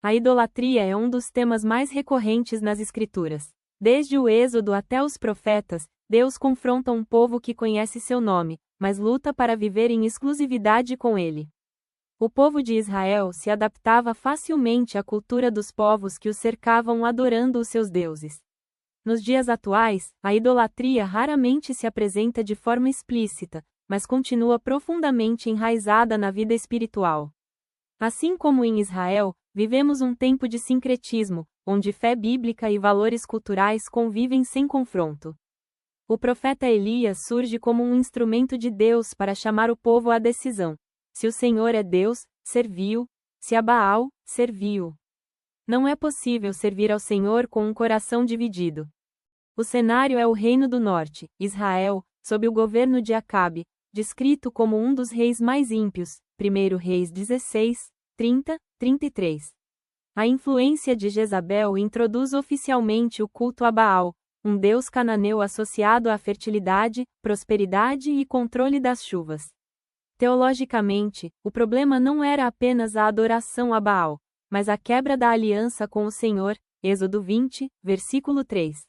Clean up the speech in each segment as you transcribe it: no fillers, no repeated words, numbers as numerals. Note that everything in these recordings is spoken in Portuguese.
A idolatria é um dos temas mais recorrentes nas Escrituras. Desde o Êxodo até os profetas, Deus confronta um povo que conhece seu nome, mas luta para viver em exclusividade com ele. O povo de Israel se adaptava facilmente à cultura dos povos que os cercavam adorando os seus deuses. Nos dias atuais, a idolatria raramente se apresenta de forma explícita, mas continua profundamente enraizada na vida espiritual. Assim como em Israel, vivemos um tempo de sincretismo, onde fé bíblica e valores culturais convivem sem confronto. O profeta Elias surge como um instrumento de Deus para chamar o povo à decisão. Se o Senhor é Deus, serviu; se a Baal, serviu. Não é possível servir ao Senhor com um coração dividido. O cenário é o Reino do Norte, Israel, sob o governo de Acabe, descrito como um dos reis mais ímpios, 1 Reis 16, 30, 33. A influência de Jezabel introduz oficialmente o culto a Baal, um deus cananeu associado à fertilidade, prosperidade e controle das chuvas. Teologicamente, o problema não era apenas a adoração a Baal, mas a quebra da aliança com o Senhor, Êxodo 20, versículo 3.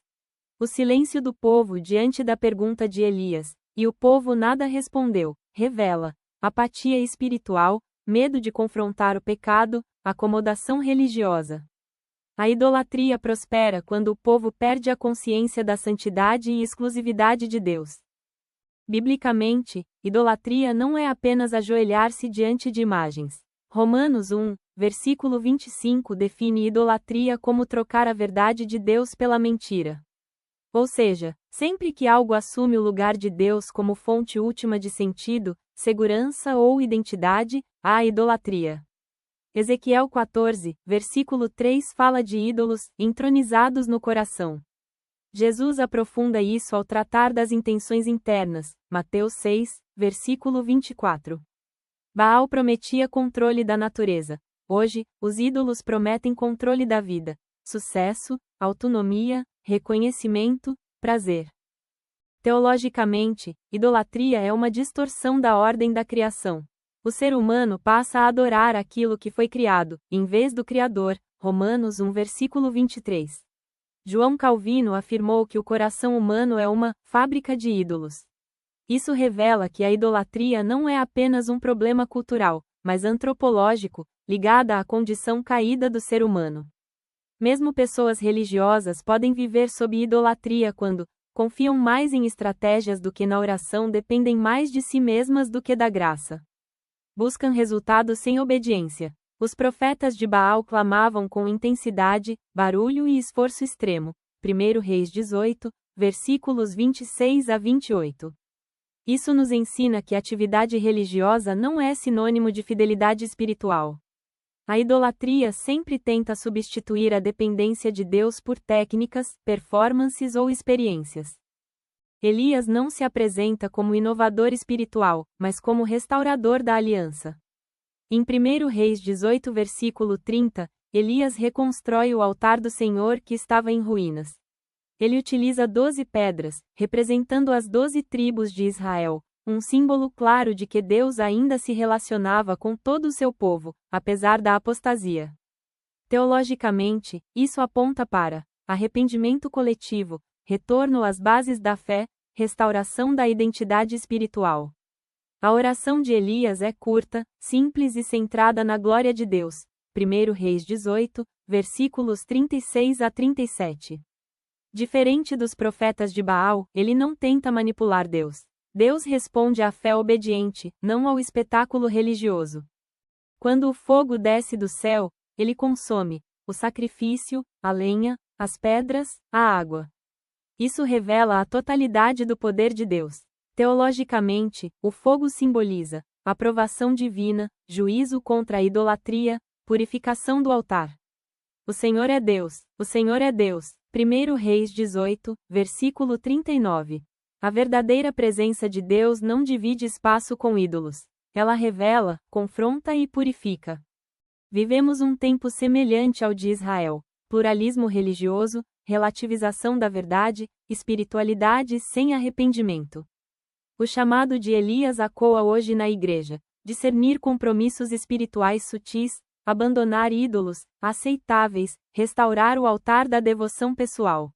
O silêncio do povo diante da pergunta de Elias, e o povo nada respondeu, revela apatia espiritual, medo de confrontar o pecado, acomodação religiosa. A idolatria prospera quando o povo perde a consciência da santidade e exclusividade de Deus. Biblicamente, idolatria não é apenas ajoelhar-se diante de imagens. Romanos 1, versículo 25 define idolatria como trocar a verdade de Deus pela mentira. Ou seja, sempre que algo assume o lugar de Deus como fonte última de sentido, segurança ou identidade, há idolatria. Ezequiel 14, versículo 3 fala de ídolos entronizados no coração. Jesus aprofunda isso ao tratar das intenções internas, Mateus 6, versículo 24. Baal prometia controle da natureza. Hoje, os ídolos prometem controle da vida, sucesso, autonomia, reconhecimento, prazer. Teologicamente, idolatria é uma distorção da ordem da criação. O ser humano passa a adorar aquilo que foi criado, em vez do Criador, Romanos 1 versículo 23. João Calvino afirmou que o coração humano é uma fábrica de ídolos. Isso revela que a idolatria não é apenas um problema cultural, mas antropológico, ligada à condição caída do ser humano. Mesmo pessoas religiosas podem viver sob idolatria quando confiam mais em estratégias do que na oração, dependem mais de si mesmas do que da graça. Buscam resultados sem obediência. Os profetas de Baal clamavam com intensidade, barulho e esforço extremo. 1 Reis 18, versículos 26 a 28. Isso nos ensina que atividade religiosa não é sinônimo de fidelidade espiritual. A idolatria sempre tenta substituir a dependência de Deus por técnicas, performances ou experiências. Elias não se apresenta como inovador espiritual, mas como restaurador da aliança. Em 1 Reis 18 versículo 30, Elias reconstrói o altar do Senhor que estava em ruínas. Ele utiliza 12 pedras, representando as 12 tribos de Israel, um símbolo claro de que Deus ainda se relacionava com todo o seu povo, apesar da apostasia. Teologicamente, isso aponta para arrependimento coletivo, retorno às bases da fé, restauração da identidade espiritual. A oração de Elias é curta, simples e centrada na glória de Deus. 1 Reis 18, versículos 36 a 37. Diferente dos profetas de Baal, ele não tenta manipular Deus. Deus responde à fé obediente, não ao espetáculo religioso. Quando o fogo desce do céu, ele consome o sacrifício, a lenha, as pedras, a água. Isso revela a totalidade do poder de Deus. Teologicamente, o fogo simboliza aprovação divina, juízo contra a idolatria, purificação do altar. O Senhor é Deus, o Senhor é Deus. 1 Reis 18, versículo 39. A verdadeira presença de Deus não divide espaço com ídolos. Ela revela, confronta e purifica. Vivemos um tempo semelhante ao de Israel: pluralismo religioso, relativização da verdade, espiritualidade sem arrependimento. O chamado de Elias ecoa hoje na igreja: discernir compromissos espirituais sutis, Abandonar ídolos, aceitáveis, restaurar o altar da devoção pessoal.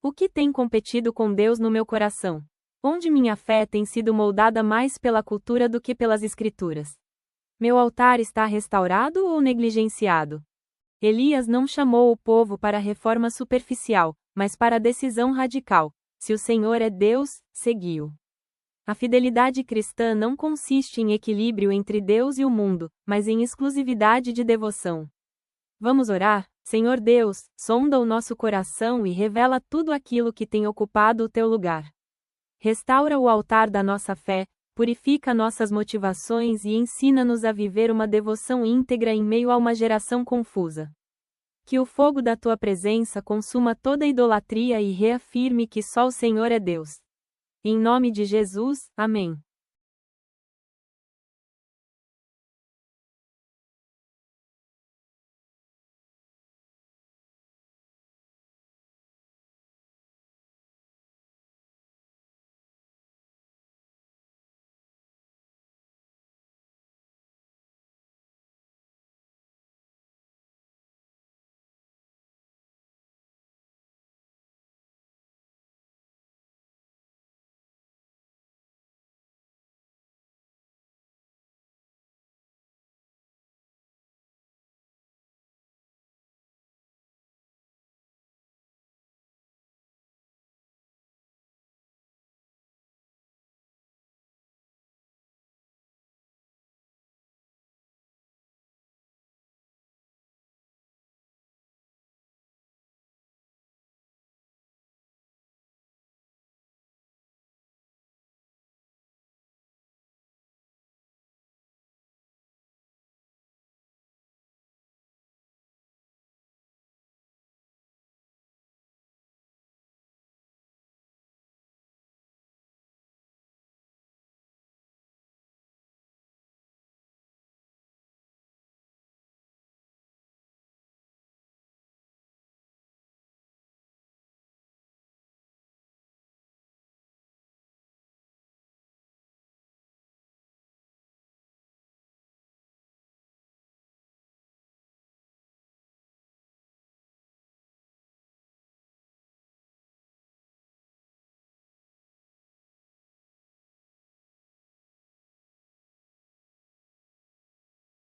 O que tem competido com Deus no meu coração? Onde minha fé tem sido moldada mais pela cultura do que pelas Escrituras? Meu altar está restaurado ou negligenciado? Elias não chamou o povo para reforma superficial, mas para decisão radical. Se o Senhor é Deus, segui-o. A fidelidade cristã não consiste em equilíbrio entre Deus e o mundo, mas em exclusividade de devoção. Vamos orar? Senhor Deus, sonda o nosso coração e revela tudo aquilo que tem ocupado o teu lugar. Restaura o altar da nossa fé, purifica nossas motivações e ensina-nos a viver uma devoção íntegra em meio a uma geração confusa. Que o fogo da tua presença consuma toda idolatria e reafirme que só o Senhor é Deus. Em nome de Jesus, amém.